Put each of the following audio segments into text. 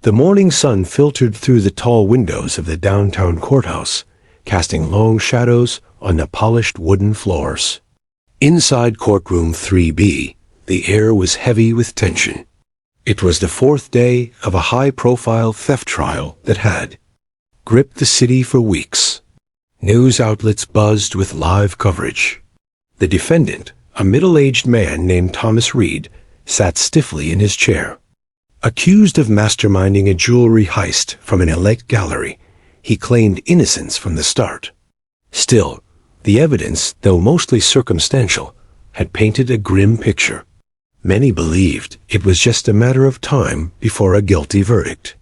The morning sun filtered through the tall windows of the downtown courthouse, casting long shadows on the polished wooden floors. Inside Courtroom 3B, the air was heavy with tension. It was the fourth day of a high-profile theft trial that had gripped the city for weeks. News outlets buzzed with live coverage. The defendant, a middle-aged man named Thomas Reed, sat stiffly in his chair. Accused of masterminding a jewelry heist from an elite gallery, he claimed innocence from the start. Still, the evidence, though mostly circumstantial, had painted a grim picture. Many believed it was just a matter of time before a guilty verdict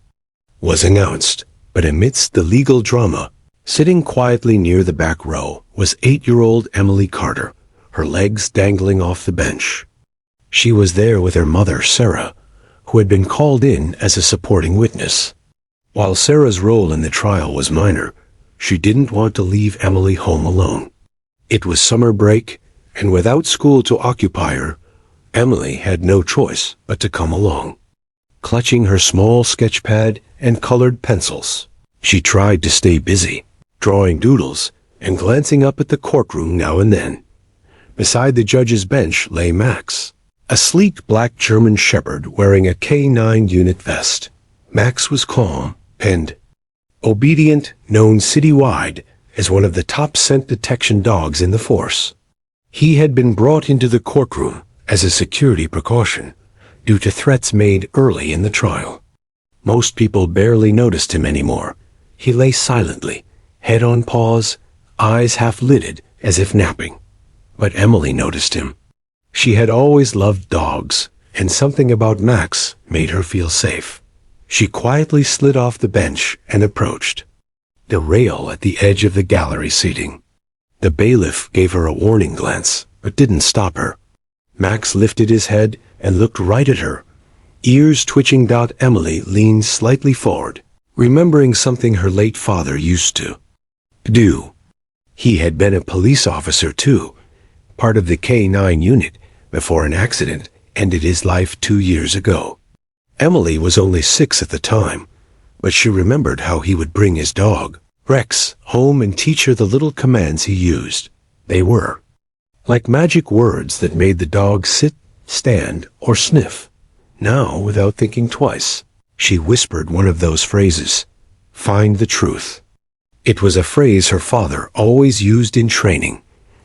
was announced, but amidst the legal drama, sitting quietly near the back row was 8-year-old Emily Carter, her legs dangling off the bench. She was there with her mother, Sarah, who had been called in as a supporting witness. While Sarah's role in the trial was minor, she didn't want to leave Emily home alone. It was summer break, and without school to occupy her, Emily had no choice but to come along. Clutching her small sketch pad and colored pencils, she tried to stay busy, drawing doodles and glancing up at the courtroom now and then. Beside the judge's bench lay Max, a sleek black German shepherd wearing a K9 unit vest. Max was calm and obedient, known citywide as one of the top scent detection dogs in the force. He had been brought into the courtroom as a security precaution due to threats made early in the trial. Most people barely noticed him anymore. He lay silently, head on paws, eyes half-lidded as if napping. But Emily noticed him. She had always loved dogs, and something about Max made her feel safe. She quietly slid off the bench and approached the rail at the edge of the gallery seating. The bailiff gave her a warning glance, but didn't stop her. Max lifted his head and looked right at her, ears twitching. Emily leaned slightly forward, remembering something her late father used to do. He had been a police officer too, part of the K9 unit, before an accident ended his life 2 years ago. Emily was only 6 at the time, but she remembered how he would bring his dog, Rex, home and teach her the little commands he used. They were like magic words that made the dog sit, stand, or sniff. Now, without thinking twice, she whispered one of those phrases, "Find the truth." It was a phrase her father always used in training,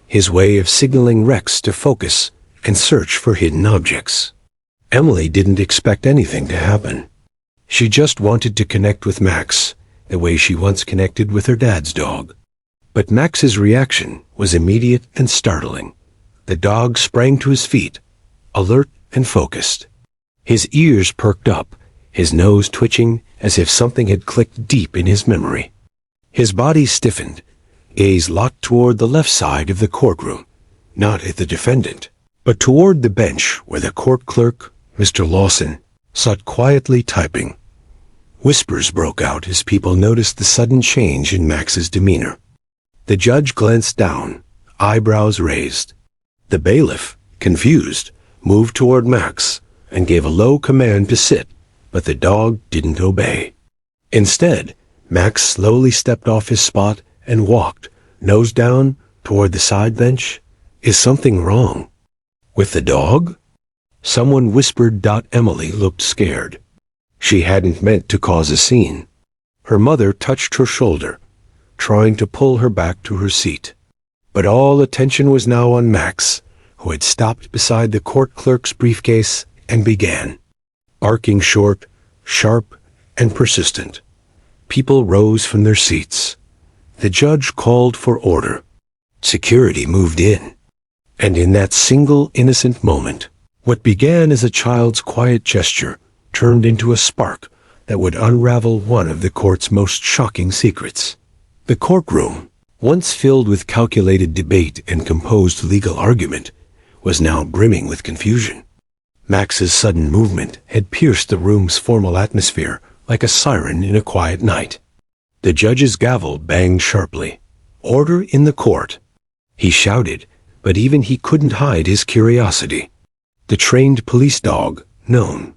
his way of signaling Rex to focus and search for hidden objects. Emily didn't expect anything to happen. She just wanted to connect with Max, the way she once connected with her dad's dog. But Max's reaction was immediate and startling. The dog sprang to his feet, alert and focused. His ears perked up, his nose twitching as if something had clicked deep in his memory. His body stiffened, gaze locked toward the left side of the courtroom, not at the defendant, but toward the bench where the court clerk, Mr. Lawson, sat quietly typing. Whispers broke out as people noticed the sudden change in Max's demeanor. The judge glanced down, eyebrows raised. The bailiff, confused, moved toward Max and gave a low command to sit, but the dog didn't obey. Instead, Max slowly stepped off his spot and walked, nose down, toward the side bench. Is something wrong with the dog? Someone whispered. Emily looked scared. She hadn't meant to cause a scene. Her mother touched her shoulder, trying to pull her back to her seat. But all attention was now on Max, who had stopped beside the court clerk's briefcase and began, arcing short, sharp, and persistent. People rose from their seats. The judge called for order. Security moved in. And in that single innocent moment, what began as a child's quiet gesture turned into a spark that would unravel one of the court's most shocking secrets. The courtroom, once filled with calculated debate and composed legal argument, was now brimming with confusion. Max's sudden movement had pierced the room's formal atmosphere like a siren in a quiet night. The judge's gavel banged sharply. Order in the court. He shouted, but even he couldn't hide his curiosity. The trained police dog, known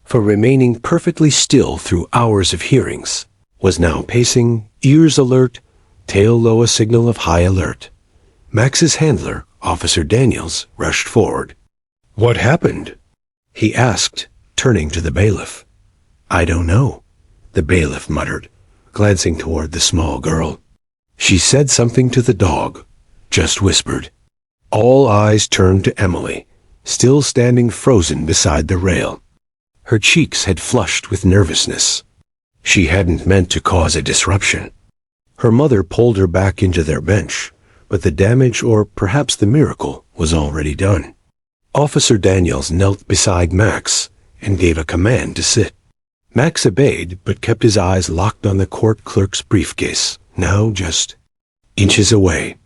for remaining perfectly still through hours of hearings, was now pacing, ears alert, tail low, a signal of high alert. Max's handler, Officer Daniels, rushed forward. "What happened?" he asked, turning to the bailiff. "I don't know," the bailiff muttered, glancing toward the small girl. "She said something to the dog," just whispered. All eyes turned to Emily, still standing frozen beside the rail. Her cheeks had flushed with nervousness. She hadn't meant to cause a disruption. Her mother pulled her back into their bench, but the damage, or perhaps the miracle, was already done. Officer Daniels knelt beside Max and gave a command to sit. Max obeyed, but kept his eyes locked on the court clerk's briefcase, now just inches away.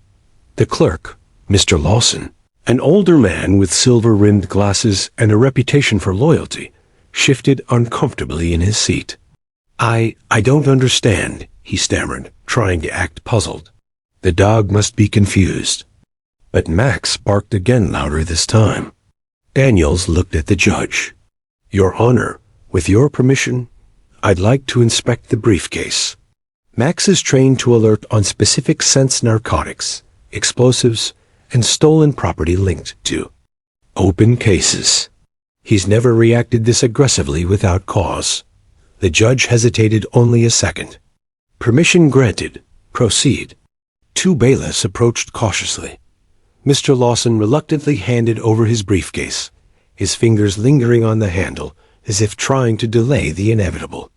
The clerk, Mr. Lawson, an older man with silver-rimmed glasses and a reputation for loyalty, shifted uncomfortably in his seat. I don't understand," he stammered, trying to act puzzled. The dog must be confused. But Max barked again, louder this time. Daniels looked at the judge. "Your Honor, with your permission, I'd like to inspect the briefcase." Max is trained to alert on specific sense narcotics, explosives, and stolen property linked to open cases. He's never reacted this aggressively without cause. The judge hesitated only a second. "Permission granted. Proceed." Two bailiffs approached cautiously. Mr. Lawson reluctantly handed over his briefcase, his fingers lingering on the handle as if trying to delay the inevitable.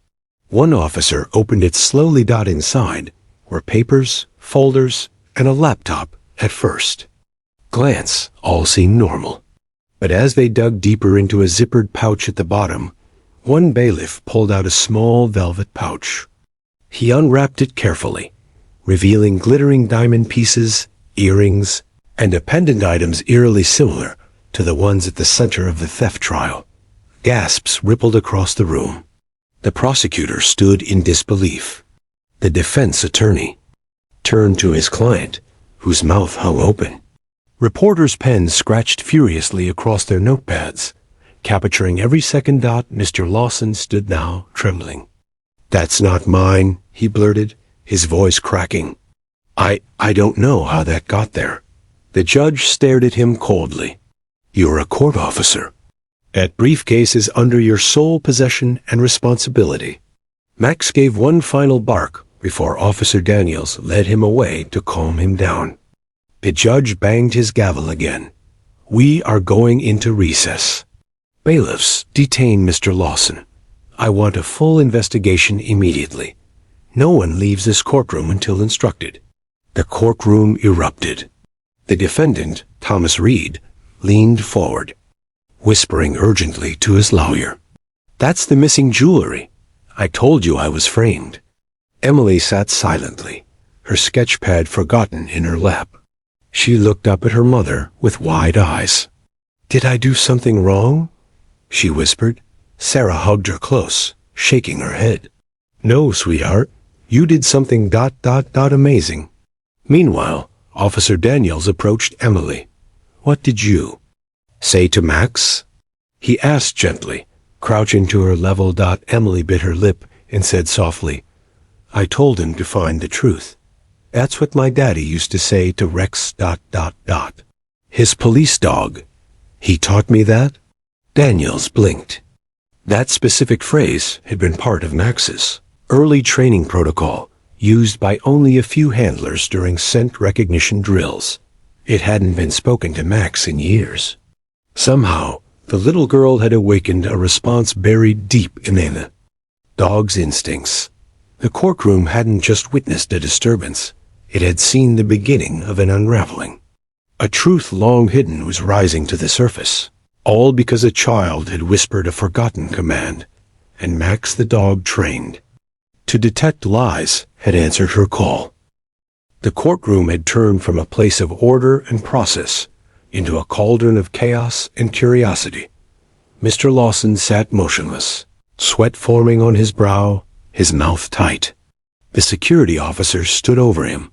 One officer opened it slowly. Inside were papers, folders, and a laptop at first glance. All seemed normal. But as they dug deeper into a zippered pouch at the bottom, one bailiff pulled out a small velvet pouch. He unwrapped it carefully, revealing glittering diamond pieces, earrings, and a pendant items eerily similar to the ones at the center of the theft trial. Gasps rippled across the room. The prosecutor stood in disbelief. The defense attorney turned to his client, whose mouth hung open. Reporters' pens scratched furiously across their notepads, capturing every second. Mr. Lawson stood now, trembling. "That's not mine," he blurted, his voice cracking. I don't know how that got there." The judge stared at him coldly. "You're a court officer. That briefcase is under your sole possession and responsibility." Max gave one final bark before Officer Daniels led him away to calm him down. The judge banged his gavel again. "We are going into recess. Bailiffs, detain Mr. Lawson. I want a full investigation immediately. No one leaves this courtroom until instructed." The courtroom erupted. The defendant, Thomas Reed, leaned forward, whispering urgently to his lawyer. "That's the missing jewelry. I told you I was framed." Emily sat silently, her sketchpad forgotten in her lap. She looked up at her mother with wide eyes. "Did I do something wrong?" she whispered. Sarah hugged her close, shaking her head. "No, sweetheart. You did something amazing." Meanwhile, Officer Daniels approached Emily. "What did you say to Max?" he asked gently, crouching to her level. Emily bit her lip and said softly, "I told him to find the truth. That's what my daddy used to say to Rex. His police dog. He taught me that." Daniels blinked. That specific phrase had been part of Max's early training protocol, used by only a few handlers during scent recognition drills. It hadn't been spoken to Max in years. Somehow, the little girl had awakened a response buried deep in the dog's instincts. The courtroom hadn't just witnessed a disturbance. It had seen the beginning of an unraveling. A truth long hidden was rising to the surface, all because a child had whispered a forgotten command, and Max the dog trained to detect lies had answered her call. The courtroom had turned from a place of order and process into a cauldron of chaos and curiosity. Mr. Lawson sat motionless, sweat forming on his brow, his mouth tight. The security officer stood over him,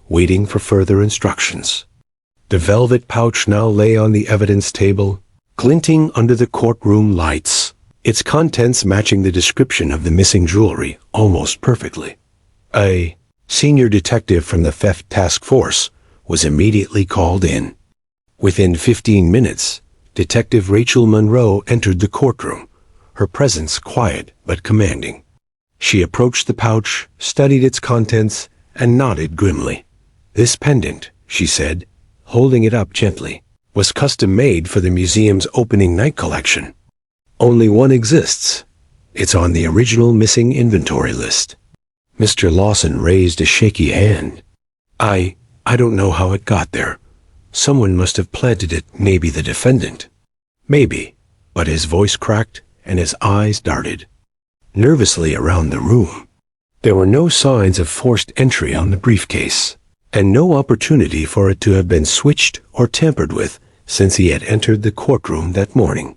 waiting for further instructions. The velvet pouch now lay on the evidence table, glinting under the courtroom lights. its contents matching the description of the missing jewelry almost perfectly. A senior detective from the theft task force was immediately called in. Within 15 minutes, Detective Rachel Monroe entered the courtroom, her presence quiet but commanding. She approached the pouch, studied its contents, and nodded grimly. "This pendant," she said, holding it up gently, "was custom-made for the museum's opening night collection. Only one exists. It's on the original missing inventory list." Mr. Lawson raised a shaky hand. I don't know how it got there. Someone must have planted it, maybe the defendant." "Maybe," but his voice cracked and his eyes darted nervously around the room. There were no signs of forced entry on the briefcase, and no opportunity for it to have been switched or tampered with since he had entered the courtroom that morning.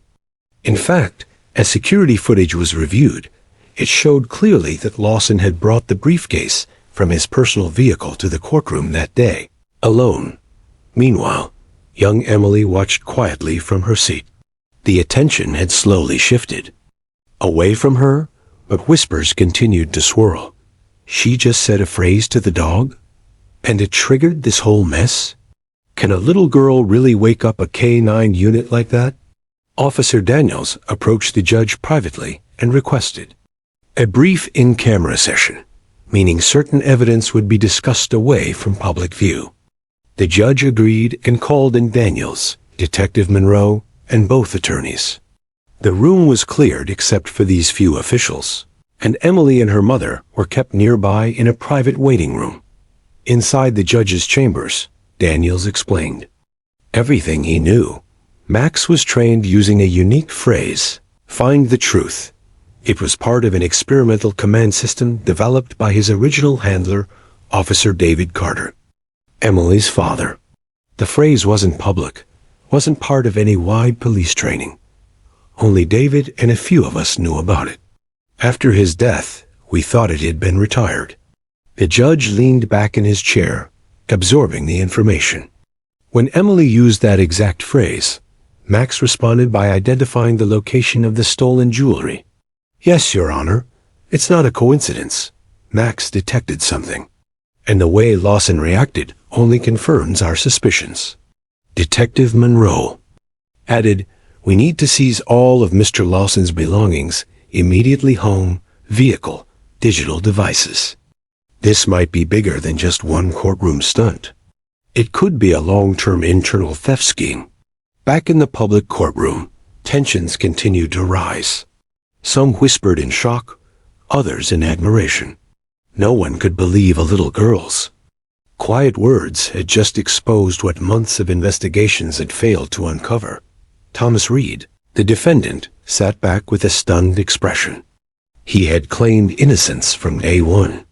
In fact, as security footage was reviewed, it showed clearly that Lawson had brought the briefcase from his personal vehicle to the courtroom that day, alone. Meanwhile, young Emily watched quietly from her seat. The attention had slowly shifted. Away from her, but whispers continued to swirl. She just said a phrase to the dog? And it triggered this whole mess? Can a little girl really wake up a K-9 unit like that? Officer Daniels approached the judge privately and requested a brief in-camera session, meaning certain evidence would be discussed away from public view. The judge agreed and called in Daniels, Detective Monroe, and both attorneys. The room was cleared except for these few officials, and Emily and her mother were kept nearby in a private waiting room. Inside the judge's chambers, Daniels explained everything he knew. Max was trained using a unique phrase, "Find the truth." It was part of an experimental command system developed by his original handler, Officer David Carter, Emily's father. The phrase wasn't public, wasn't part of any wide police training. Only David and a few of us knew about it. After his death, we thought it had been retired. The judge leaned back in his chair, absorbing the information. When Emily used that exact phrase, Max responded by identifying the location of the stolen jewelry. "Yes, Your Honor, it's not a coincidence. Max detected something. And the way Lawson reacted only confirms our suspicions." Detective Monroe added, "We need to seize all of Mr. Lawson's belongings, immediately: home, vehicle, digital devices. This might be bigger than just one courtroom stunt. It could be a long-term internal theft scheme." Back in the public courtroom, tensions continued to rise. Some whispered in shock, others in admiration. No one could believe a little girl's quiet words had just exposed what months of investigations had failed to uncover. Thomas Reed, the defendant, sat back with a stunned expression. He had claimed innocence from day one.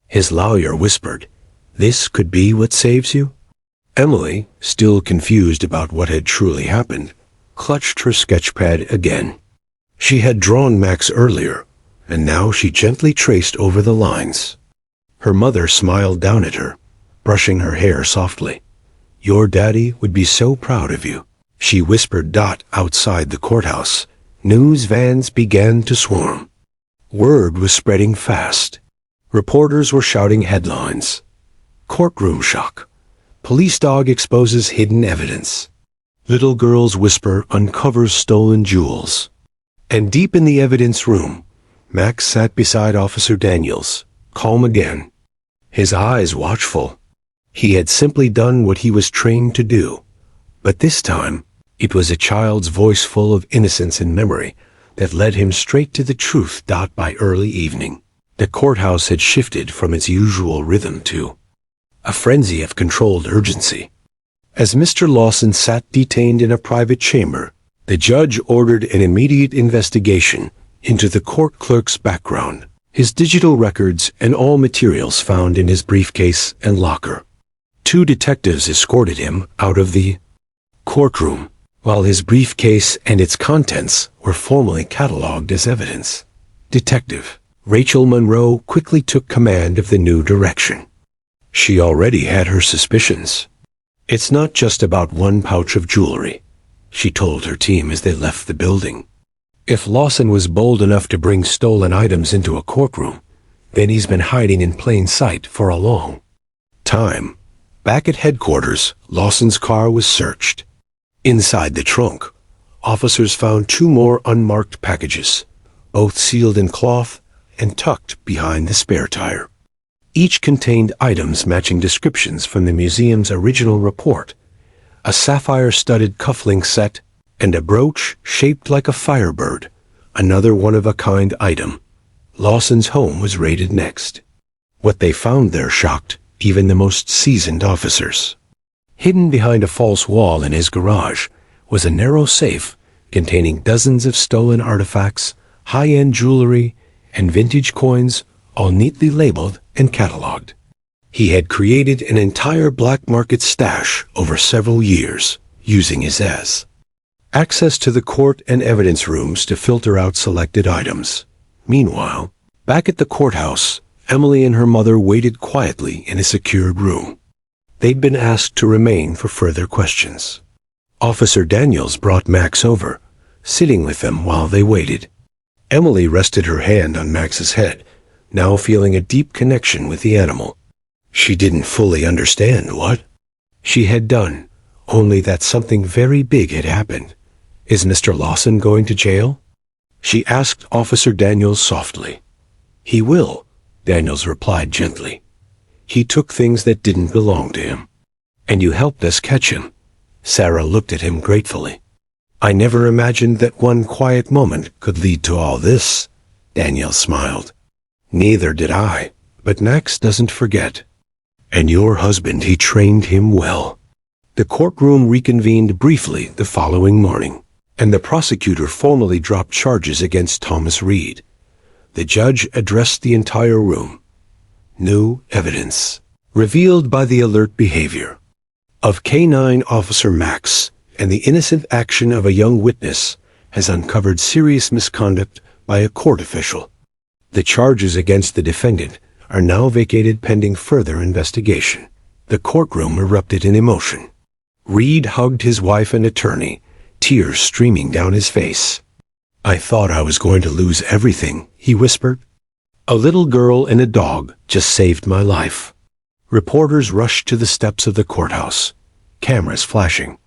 His lawyer whispered, "This could be what saves you?" Emily, still confused about what had truly happened, clutched her sketchpad again. She had drawn Max earlier, and now she gently traced over the lines. Her mother smiled down at her, brushing her hair softly. "Your daddy would be so proud of you," she whispered. Outside the courthouse, news vans began to swarm. Word was spreading fast. Reporters were shouting headlines. "Courtroom shock. Police dog exposes hidden evidence. Little girl's whisper uncovers stolen jewels." And deep in the evidence room, Max sat beside Officer Daniels, calm again, his eyes watchful. He had simply done what he was trained to do, but this time it was a child's voice full of innocence and memory that led him straight to the truth. By early evening, the courthouse had shifted from its usual rhythm to a frenzy of controlled urgency. As Mr. Lawson sat detained in a private chamber, the judge ordered an immediate investigation into the court clerk's background, his digital records, and all materials found in his briefcase and locker. 2 detectives escorted him out of the courtroom, while his briefcase and its contents were formally catalogued as evidence. Detective Rachel Monroe quickly took command of the new direction. She already had her suspicions. "It's not just about one pouch of jewelry," she told her team as they left the building. If Lawson was bold enough to bring stolen items into a courtroom, then he's been hiding in plain sight for a long time. Back at headquarters, Lawson's car was searched. Inside the trunk, officers found 2 more unmarked packages, both sealed in cloth and tucked behind the spare tire. Each contained items matching descriptions from the museum's original report: a sapphire-studded cufflink set and a brooch shaped like a firebird, another one-of-a-kind item. Lawson's home was raided next. What they found there shocked even the most seasoned officers. Hidden behind a false wall in his garage was a narrow safe containing dozens of stolen artifacts, high-end jewelry, and vintage coins, all neatly labeled and cataloged. He had created an entire black market stash over several years, using his access to the court and evidence rooms to filter out selected items. Meanwhile, back at the courthouse, Emily and her mother waited quietly in a secured room. They'd been asked to remain for further questions. Officer Daniels brought Max over, sitting with them while they waited. Emily rested her hand on Max's head, now feeling a deep connection with the animal. She didn't fully understand what she had done, only that something very big had happened. "Is Mr. Lawson going to jail?" she asked Officer Daniels softly. "He will," Daniels replied gently. "He took things that didn't belong to him. And you helped us catch him." Sarah looked at him gratefully. "I never imagined that one quiet moment could lead to all this," Daniels smiled. "Neither did I, but Max doesn't forget. And your husband, he trained him well." The courtroom reconvened briefly the following morning, and the prosecutor formally dropped charges against Thomas Reed. The judge addressed the entire room. New evidence, revealed by the alert behavior of K-9 Officer Max and the innocent action of a young witness, has uncovered serious misconduct by a court official. The charges against the defendant are now vacated pending further investigation. The courtroom erupted in emotion. Reed hugged his wife and attorney, tears streaming down his face. "I thought I was going to lose everything," he whispered. "A little girl and a dog just saved my life." Reporters rushed to the steps of the courthouse, cameras flashing.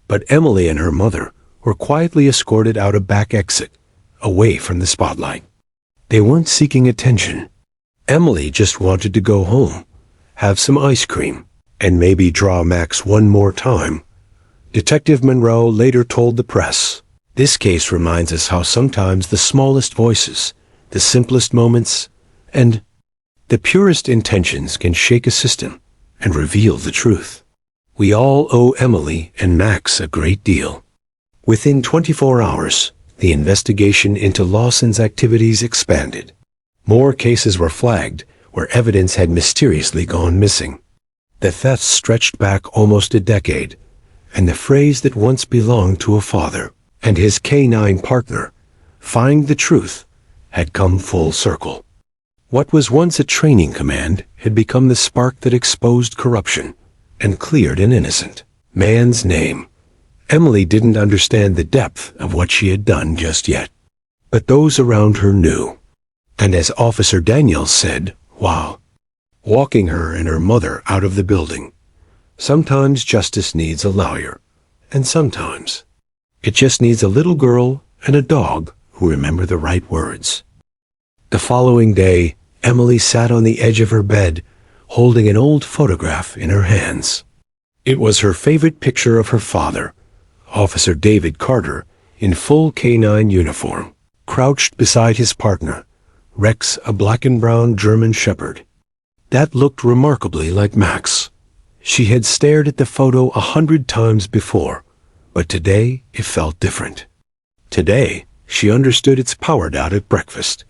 But Emily and her mother were quietly escorted out a back exit, away from the spotlight. They weren't seeking attention. Emily just wanted to go home, have some ice cream, and maybe draw Max one more time. Detective Monroe later told the press, "This case reminds us how sometimes the smallest voices, the simplest moments, and the purest intentions can shake a system and reveal the truth. We all owe Emily and Max a great deal." Within 24 hours, the investigation into Lawson's activities expanded. More cases were flagged where evidence had mysteriously gone missing. The thefts stretched back almost a decade, and the phrase that once belonged to a father and his K-9 partner, "find the truth," had come full circle. What was once a training command had become the spark that exposed corruption and cleared an innocent man's name. Emily didn't understand the depth of what she had done just yet, but those around her knew. And as Officer Daniels said, while walking her and her mother out of the building, sometimes justice needs a lawyer, and sometimes it just needs a little girl and a dog who remember the right words. The following day, Emily sat on the edge of her bed, holding an old photograph in her hands. It was her favorite picture of her father, Officer David Carter, in full K-9 uniform, crouched beside his partner, Rex, a black and brown German Shepherd. That looked remarkably like Max. She had stared at the photo 100 times before, but today it felt different. Today, she understood its power out at breakfast.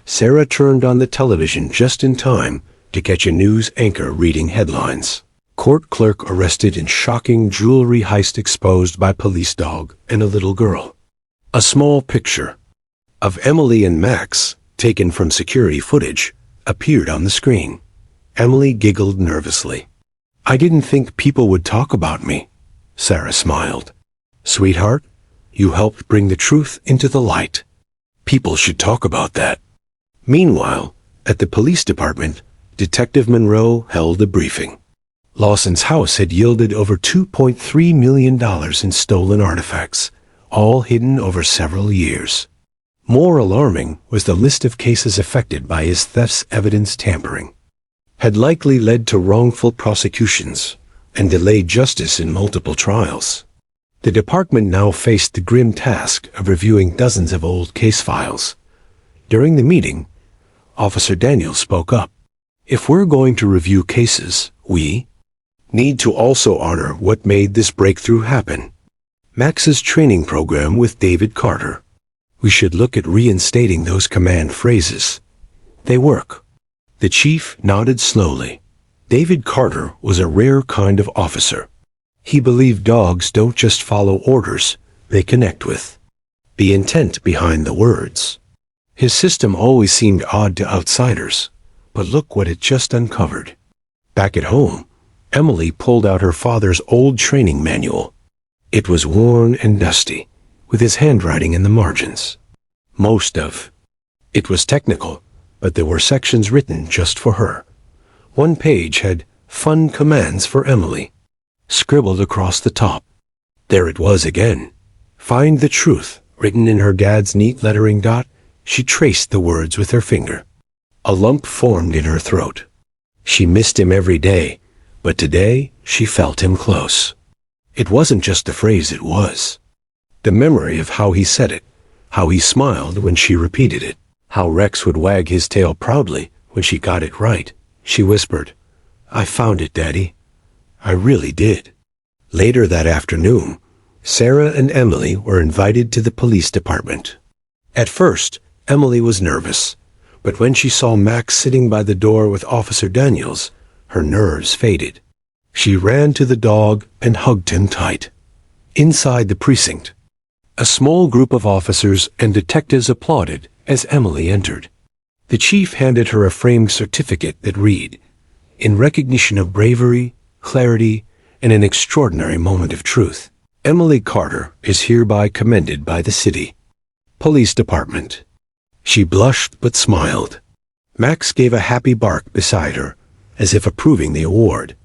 Sarah turned on the television just in time to catch a news anchor reading headlines. Court clerk arrested in shocking jewelry heist exposed by police dog and a little girl. A small picture of Emily and Max, taken from security footage, appeared on the screen. Emily giggled nervously. "I didn't think people would talk about me," Sarah smiled. "Sweetheart, you helped bring the truth into the light." People should talk about that. Meanwhile, at the police department, Detective Monroe held a briefing. Lawson's house had yielded over $2.3 million in stolen artifacts, all hidden over several years. More alarming was the list of cases affected by his theft's evidence tampering. Had likely led to wrongful prosecutions and delayed justice in multiple trials. The department now faced the grim task of reviewing dozens of old case files. During the meeting, Officer Daniels spoke up. If we're going to review cases, we need to also honor what made this breakthrough happen. Max's training program with David Carter. We should look at reinstating those command phrases. They work. The chief nodded slowly. David Carter was a rare kind of officer. He believed dogs don't just follow orders, they connect with the intent behind the words. His system always seemed odd to outsiders, but look what it just uncovered. Back at home, Emily pulled out her father's old training manual. It was worn and dusty, with his handwriting in the margins. Most of it was technical, but there were sections written just for her. One page had fun commands for Emily, scribbled across the top. There it was again. Find the truth, written in her dad's neat lettering dot. She traced the words with her finger. A lump formed in her throat. She missed him every day, but today she felt him close. It wasn't just the phrase, it was the memory of how he said it, how he smiled when she repeated it, how Rex would wag his tail proudly when she got it right. She whispered, "I found it, Daddy. I really did." Later that afternoon, Sarah and Emily were invited to the police department. At first, Emily was nervous, but when she saw Max sitting by the door with Officer Daniels, her nerves faded. She ran to the dog and hugged him tight. Inside the precinct, a small group of officers and detectives applauded as Emily entered. The chief handed her a framed certificate that read, "In recognition of bravery, clarity, and an extraordinary moment of truth, Emily Carter is hereby commended by the city police department." She blushed but smiled. Max gave a happy bark beside her, as if approving the award.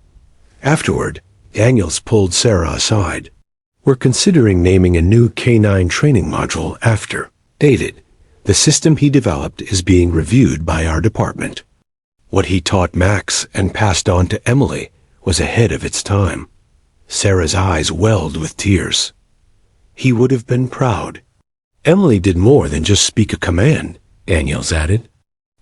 Afterward, Daniels pulled Sarah aside. "We're considering naming a new canine training module after David. The system he developed is being reviewed by our department. What he taught Max and passed on to Emily was ahead of its time." Sarah's eyes welled with tears. He would have been proud. Emily did more than just speak a command, Daniels added.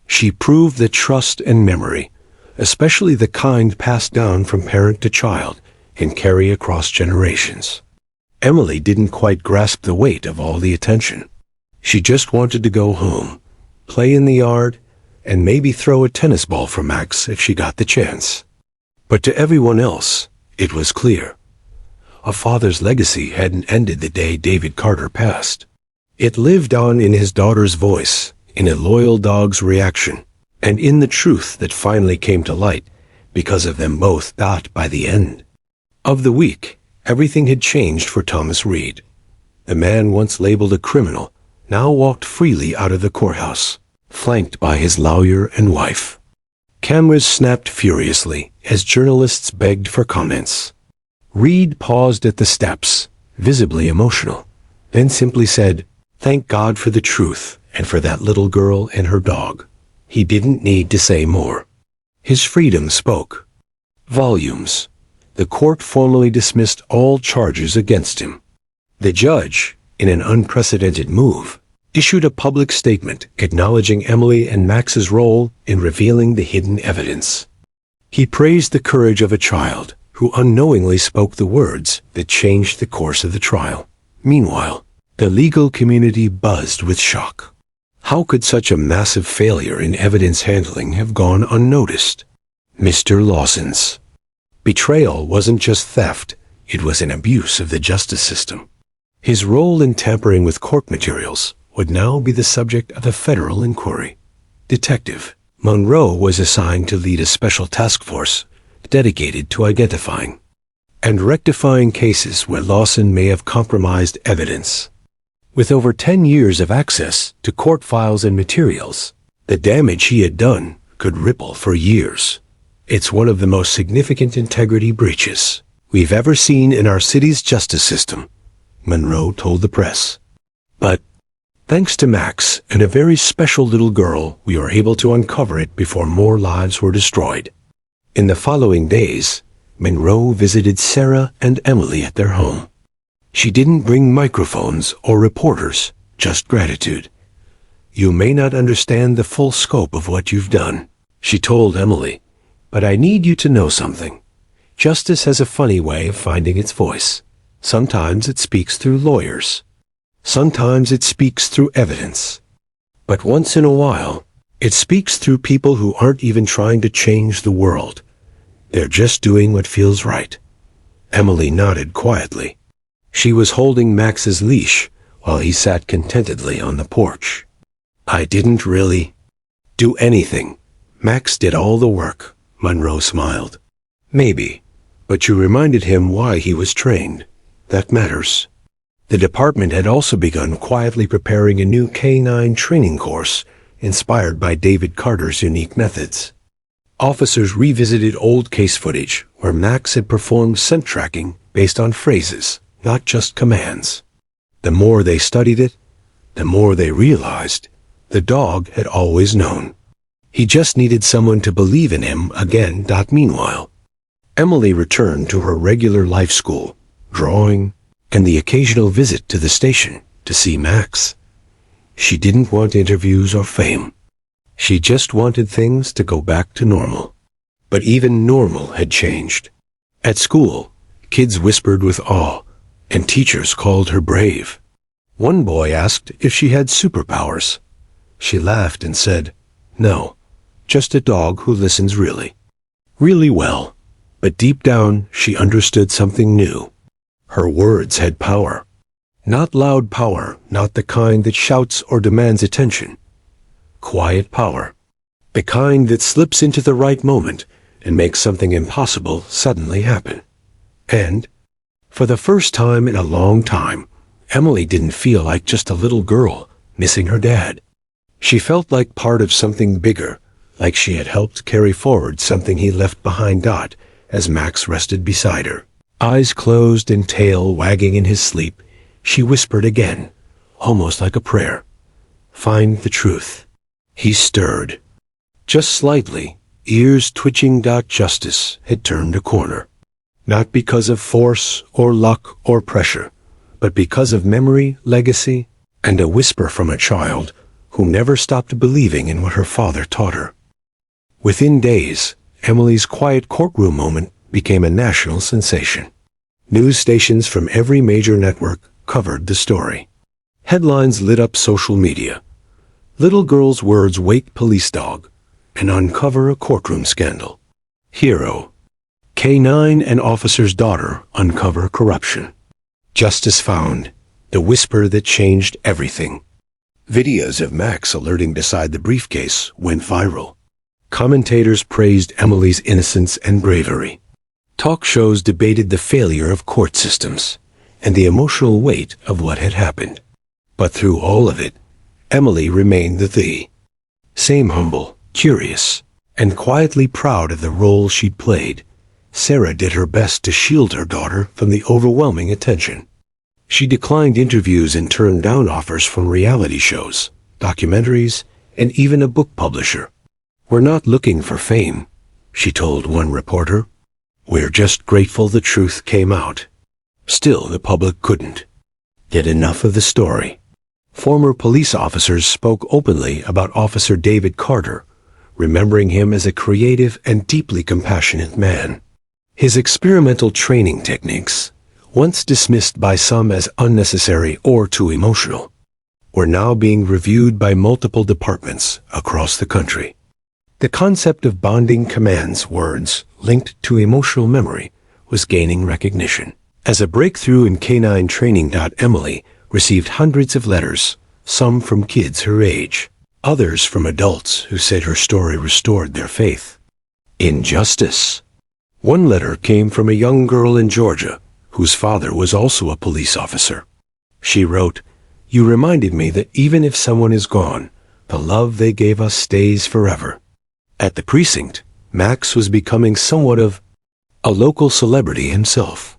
She proved that trust and memory, especially the kind passed down from parent to child, can carry across generations. Emily didn't quite grasp the weight of all the attention. She just wanted to go home, play in the yard, and maybe throw a tennis ball for Max if she got the chance. But to everyone else, it was clear. A father's legacy hadn't ended the day David Carter passed. It lived on in his daughter's voice, in a loyal dog's reaction, and in the truth that finally came to light because of them both. By the end of the week, everything had changed for Thomas Reed. The man once labeled a criminal now walked freely out of the courthouse, flanked by his lawyer and wife. Cameras snapped furiously as journalists begged for comments. Reed paused at the steps, visibly emotional, then simply said, "Thank God for the truth and for that little girl and her dog." He didn't need to say more. His freedom spoke volumes. The court formally dismissed all charges against him. The judge, in an unprecedented move, issued a public statement acknowledging Emily and Max's role in revealing the hidden evidence. He praised the courage of a child who unknowingly spoke the words that changed the course of the trial. Meanwhile, the legal community buzzed with shock. How could such a massive failure in evidence handling have gone unnoticed? Mr. Lawson's betrayal wasn't just theft, it was an abuse of the justice system. His role in tampering with court materials would now be the subject of a federal inquiry. Detective Monroe was assigned to lead a special task force dedicated to identifying and rectifying cases where Lawson may have compromised evidence. With over 10 years of access to court files and materials, the damage he had done could ripple for years. It's one of the most significant integrity breaches we've ever seen in our city's justice system, Monroe told the press. But thanks to Max and a very special little girl, we were able to uncover it before more lives were destroyed. In the following days, Monroe visited Sarah and Emily at their home. She didn't bring microphones or reporters, just gratitude. "You may not understand the full scope of what you've done," she told Emily, "but I need you to know something. Justice has a funny way of finding its voice. Sometimes it speaks through lawyers. Sometimes it speaks through evidence. But once in a while, it speaks through people who aren't even trying to change the world. They're just doing what feels right." Emily nodded quietly. She was holding Max's leash while he sat contentedly on the porch. "I didn't really do anything. Max did all the work," Monroe smiled. "Maybe, but you reminded him why he was trained. That matters." The department had also begun quietly preparing a new K-9 training course inspired by David Carter's unique methods. Officers revisited old case footage where Max had performed scent tracking based on phrases, not just commands. The more they studied it, the more they realized the dog had always known. He just needed someone to believe in him again. Meanwhile, Emily returned to her regular life school, drawing, and the occasional visit to the station to see Max. She didn't want interviews or fame. She just wanted things to go back to normal. But even normal had changed. At school, kids whispered with awe, and teachers called her brave. One boy asked if she had superpowers. She laughed and said, "No, just a dog who listens really well." But deep down, she understood something new. Her words had power. Not loud power, not the kind that shouts or demands attention. Quiet power. The kind that slips into the right moment and makes something impossible suddenly happen. And, for the first time in a long time, Emily didn't feel like just a little girl missing her dad. She felt like part of something bigger, like she had helped carry forward something he left behind. As Max rested beside her, eyes closed and tail wagging in his sleep, she whispered again, almost like a prayer, "Find the truth." He stirred. Just slightly, ears twitching. Justice had turned a corner. Not because of force or luck or pressure, but because of memory, legacy, and a whisper from a child who never stopped believing in what her father taught her. Within days, Emily's quiet courtroom moment became a national sensation. News stations from every major network covered the story. Headlines lit up social media. Little girl's words wake police dog and uncover a courtroom scandal. Hero. K-9 and officer's daughter uncover corruption. Justice found. The whisper that changed everything. Videos of Max alerting beside the briefcase went viral. Commentators praised Emily's innocence and bravery. Talk shows debated the failure of court systems and the emotional weight of what had happened. But through all of it, Emily remained the same humble, curious, and quietly proud of the role she'd played. Sarah did her best to shield her daughter from the overwhelming attention. She declined interviews and turned down offers from reality shows, documentaries, and even a book publisher. "We're not looking for fame," she told one reporter. "We're just grateful the truth came out." Still, the public couldn't get enough of the story. Former police officers spoke openly about Officer David Carter, remembering him as a creative and deeply compassionate man. His experimental training techniques, once dismissed by some as unnecessary or too emotional, were now being reviewed by multiple departments across the country. The concept of bonding commands words linked to emotional memory was gaining recognition. As a breakthrough in K-9 training, Emily received hundreds of letters, some from kids her age, others from adults who said her story restored their faith in justice. One letter came from a young girl in Georgia whose father was also a police officer. She wrote, You reminded me that even if someone is gone, the love they gave us stays forever. At the precinct, Max was becoming somewhat of a local celebrity himself.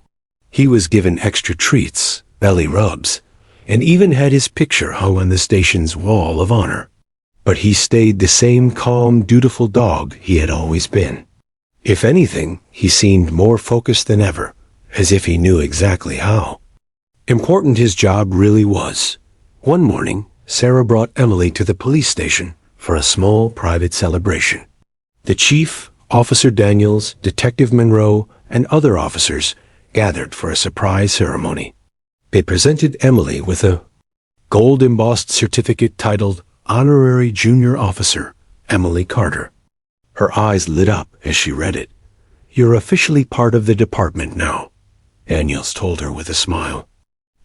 He was given extra treats, belly rubs, and even had his picture hung on the station's wall of honor. But he stayed the same calm, dutiful dog he had always been. If anything, he seemed more focused than ever, as if he knew exactly how important his job really was. One morning, Sarah brought Emily to the police station for a small private celebration. The chief, Officer Daniels, Detective Monroe, and other officers gathered for a surprise ceremony. They presented Emily with a gold-embossed certificate titled Honorary Junior Officer Emily Carter. Her eyes lit up as she read it. "You're officially part of the department now," Daniels told her with a smile.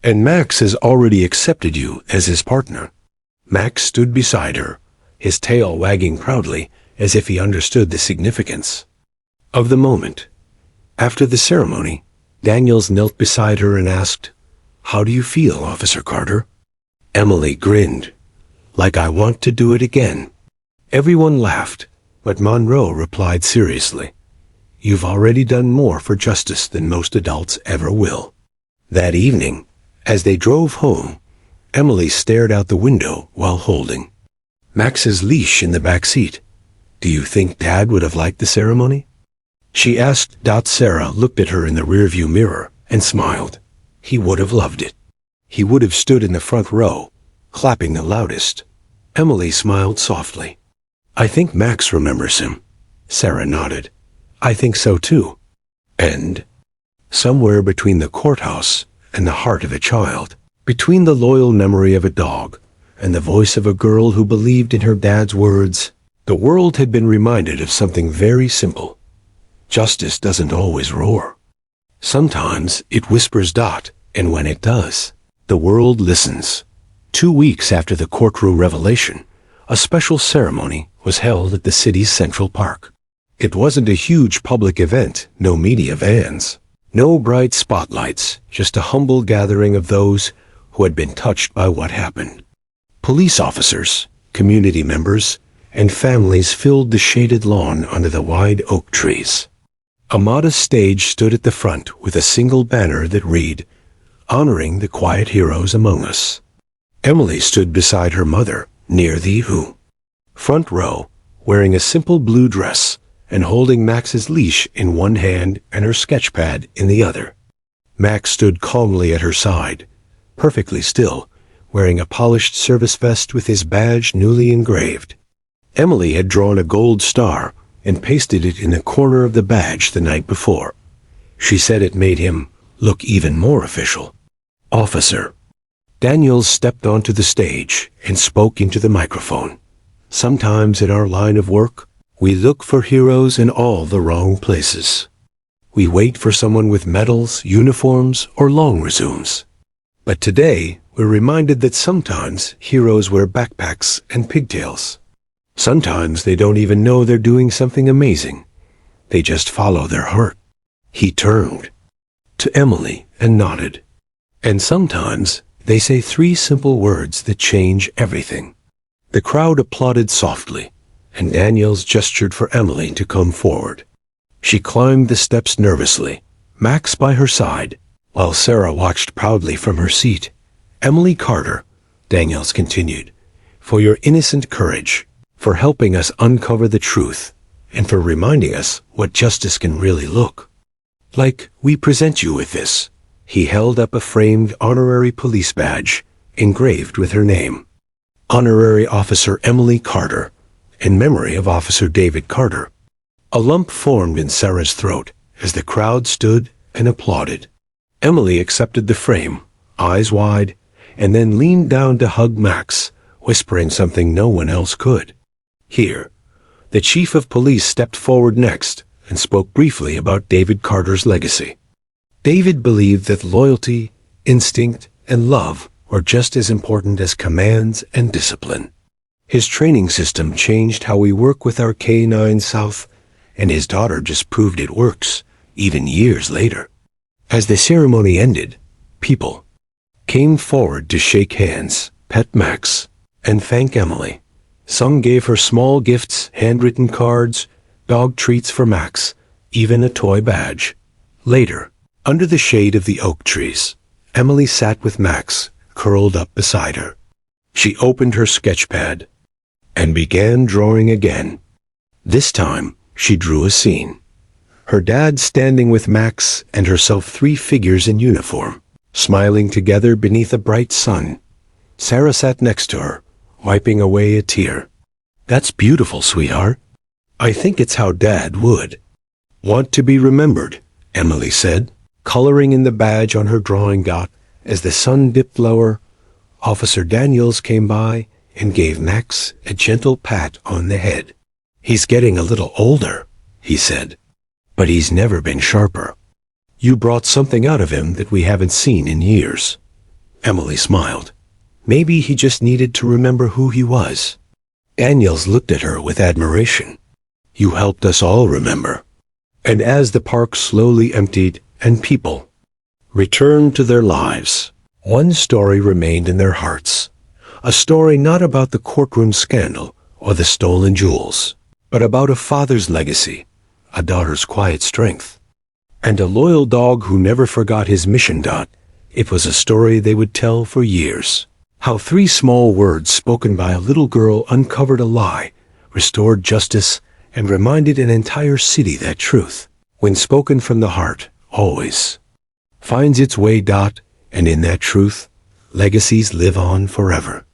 "And Max has already accepted you as his partner." Max stood beside her, his tail wagging proudly as if he understood the significance of the moment. After the ceremony, Daniels knelt beside her and asked, "How do you feel, Officer Carter?" Emily grinned, "Like I want to do it again." Everyone laughed, but Monroe replied seriously, "You've already done more for justice than most adults ever will." That evening, as they drove home, Emily stared out the window while holding Max's leash in the back seat. "Do you think Dad would have liked the ceremony?" she asked. Sarah looked at her in the rearview mirror and smiled. "He would have loved it. He would have stood in the front row, clapping the loudest." Emily smiled softly. "I think Max remembers him." Sarah nodded. "I think so too." And somewhere between the courthouse and the heart of a child, between the loyal memory of a dog and the voice of a girl who believed in her dad's words, the world had been reminded of something very simple. Justice doesn't always roar. Sometimes it whispers. And when it does, the world listens. 2 weeks after the courtroom revelation, a special ceremony was held at the city's Central Park. It wasn't a huge public event, no media vans, no bright spotlights, just a humble gathering of those who had been touched by what happened. Police officers, community members, and families filled the shaded lawn under the wide oak trees. A modest stage stood at the front with a single banner that read, "Honoring the quiet heroes among us." Emily stood beside her mother, near the front row, wearing a simple blue dress and holding Max's leash in one hand and her sketch pad in the other. Max stood calmly at her side, perfectly still, wearing a polished service vest with his badge newly engraved. Emily had drawn a gold star and pasted it in the corner of the badge the night before. She said it made him look even more official. "Officer." Daniels stepped onto the stage and spoke into the microphone. "Sometimes in our line of work, we look for heroes in all the wrong places. We wait for someone with medals, uniforms, or long resumes. But today, we're reminded that sometimes heroes wear backpacks and pigtails. Sometimes they don't even know they're doing something amazing. They just follow their heart." He turned to Emily and nodded. "And sometimes they say 3 simple words that change everything." The crowd applauded softly, and Daniels gestured for Emily to come forward. She climbed the steps nervously, Max by her side, while Sarah watched proudly from her seat. "Emily Carter," Daniels continued, "for your innocent courage, for helping us uncover the truth, and for reminding us what justice can really look like, we present you with this." He held up a framed honorary police badge, engraved with her name. "Honorary Officer Emily Carter, in memory of Officer David Carter." A lump formed in Sarah's throat as the crowd stood and applauded. Emily accepted the frame, eyes wide, and then leaned down to hug Max, whispering something no one else could. "Here." The chief of police stepped forward next and spoke briefly about David Carter's legacy. David believed that loyalty, instinct, and love were just as important as commands and discipline. His training system changed how we work with our K-9 South, and his daughter just proved it works, even years later. As the ceremony ended, people came forward to shake hands, pet Max, and thank Emily. Some gave her small gifts, handwritten cards, dog treats for Max, even a toy badge. Later, under the shade of the oak trees, Emily sat with Max, curled up beside her. She opened her sketch pad and began drawing again. This time, she drew a scene. Her dad standing with Max and herself, 3 figures in uniform, smiling together beneath a bright sun. Sarah sat next to her, wiping away a tear. "That's beautiful, sweetheart. I think it's how Dad would want to be remembered," Emily said, coloring in the badge on her drawing dot. As the sun dipped lower, Officer Daniels came by and gave Max a gentle pat on the head. "He's getting a little older," he said, "but he's never been sharper. You brought something out of him that we haven't seen in years." Emily smiled. Maybe he just needed to remember who he was. Daniels looked at her with admiration. "You helped us all remember." And as the park slowly emptied and people returned to their lives, one story remained in their hearts. A story not about the courtroom scandal or the stolen jewels, but about a father's legacy, a daughter's quiet strength, and a loyal dog who never forgot his mission. It was a story they would tell for years. How 3 small words spoken by a little girl uncovered a lie, restored justice, and reminded an entire city that truth, when spoken from the heart, always finds its way. And in that truth, legacies live on forever.